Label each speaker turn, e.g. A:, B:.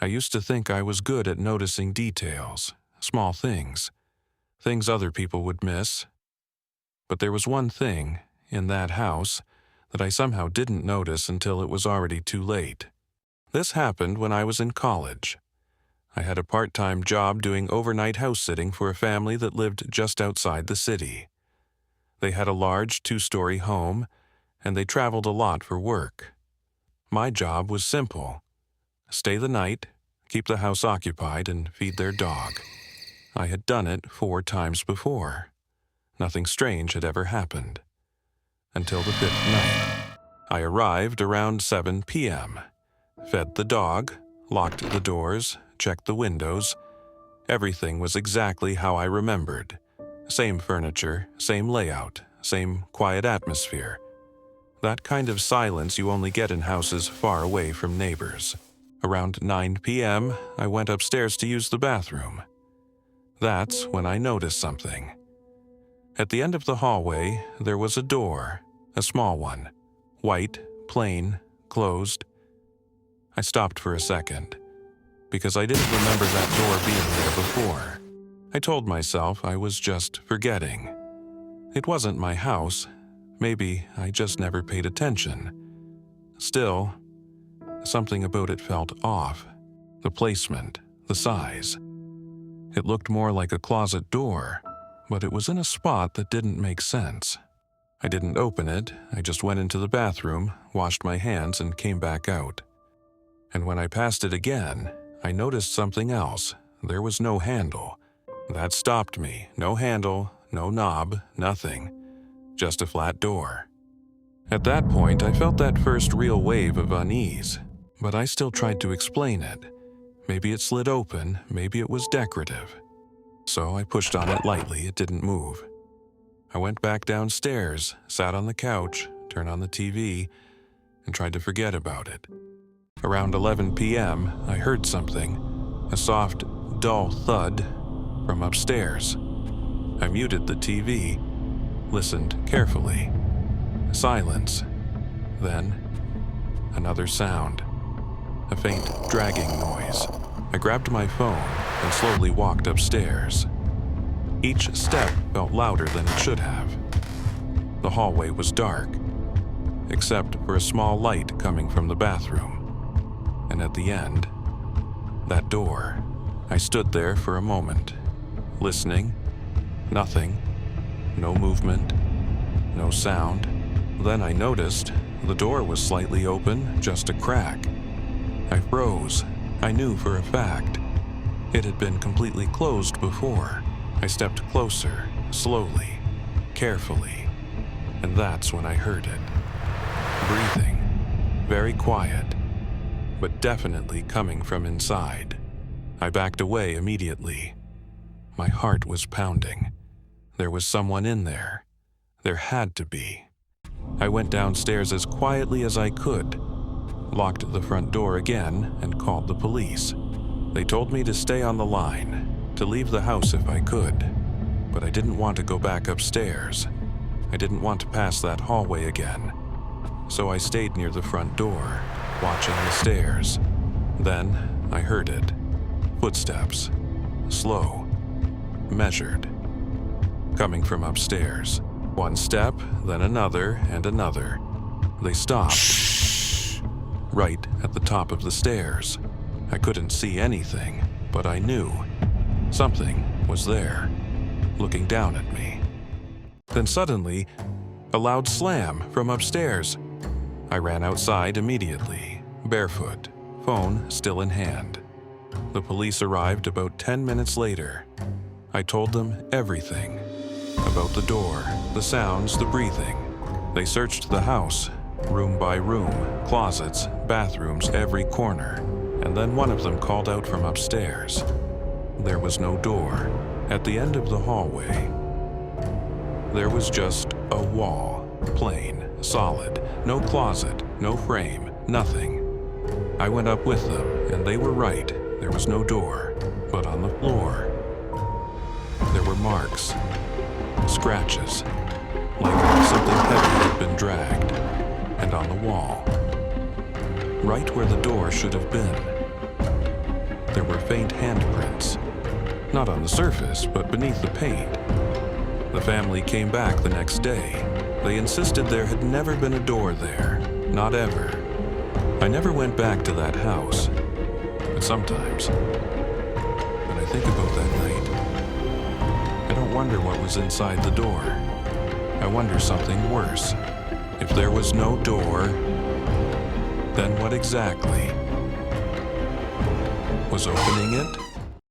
A: I used to think I was good at noticing details, small things other people would miss. But there was one thing, in that house, that I somehow didn't notice until it was already too late. This happened when I was in college. I had a part-time job doing overnight house-sitting for a family that lived just outside the city. They had a large 2-story home, and they traveled a lot for work. My job was simple: stay the night, keep the house occupied, and feed their dog. I had done it 4 times before. Nothing strange had ever happened. Until the 5th night. I arrived around 7 p.m., fed the dog, locked the doors, checked the windows. Everything was exactly how I remembered. Same furniture, same layout, same quiet atmosphere. That kind of silence you only get in houses far away from neighbors. Around 9 p.m., I went upstairs to use the bathroom. That's when I noticed something. At the end of the hallway, there was a door, a small one, white, plain, closed. I stopped for a second, because I didn't remember that door being there before. I told myself I was just forgetting. It wasn't my house. Maybe I just never paid attention. Still, something about it felt off. The placement, the size. It looked more like a closet door, but it was in a spot that didn't make sense. I didn't open it. I just went into the bathroom, washed my hands, and came back out. And when I passed it again, I noticed something else. There was no handle. That stopped me. No handle, no knob, nothing. Just a flat door. At that point, I felt that first real wave of unease, but I still tried to explain it. Maybe it slid open, maybe it was decorative. So I pushed on it lightly. It didn't move. I went back downstairs, sat on the couch, turned on the TV, and tried to forget about it. Around 11 p.m., I heard something, a soft, dull thud from upstairs. I muted the TV, listened carefully. Silence. Then, another sound. A faint dragging noise. I grabbed my phone and slowly walked upstairs. Each step felt louder than it should have. The hallway was dark, except for a small light coming from the bathroom. And at the end, that door. I stood there for a moment, listening. Nothing. No movement. No sound. Then I noticed the door was slightly open, just a crack. I froze. I knew for a fact. It had been completely closed before. I stepped closer, slowly, carefully, and that's when I heard it. Breathing, very quiet, but definitely coming from inside. I backed away immediately. My heart was pounding. There was someone in there. There had to be. I went downstairs as quietly as I could, locked the front door again, and called the police. They told me to stay on the line, to leave the house if I could, but I didn't want to go back upstairs. I didn't want to pass that hallway again, so I stayed near the front door, watching the stairs. Then I heard it. Footsteps. Slow. Measured. Coming from upstairs. One step, then another, and another. They stopped. Right at the top of the stairs. I couldn't see anything, but I knew something was there, looking down at me. Then suddenly, a loud slam from upstairs. I ran outside immediately, barefoot, phone still in hand. The police arrived about 10 minutes later. I told them everything. About the door, the sounds, the breathing. They searched the house, room by room, closets, bathrooms, every corner, and then one of them called out from upstairs. There was no door. At the end of the hallway, there was just a wall, plain, solid, no closet, no frame, nothing. I went up with them, and they were right. There was no door, but on the floor, there were marks, scratches, like something heavy had been dragged. And on the wall, right where the door should have been, there were faint handprints. Not on the surface, but beneath the paint. The family came back the next day. They insisted there had never been a door there, not ever. I never went back to that house. But sometimes, when I think about that night, I don't wonder what was inside the door. I wonder something worse. If there was no door, then what exactly was opening it?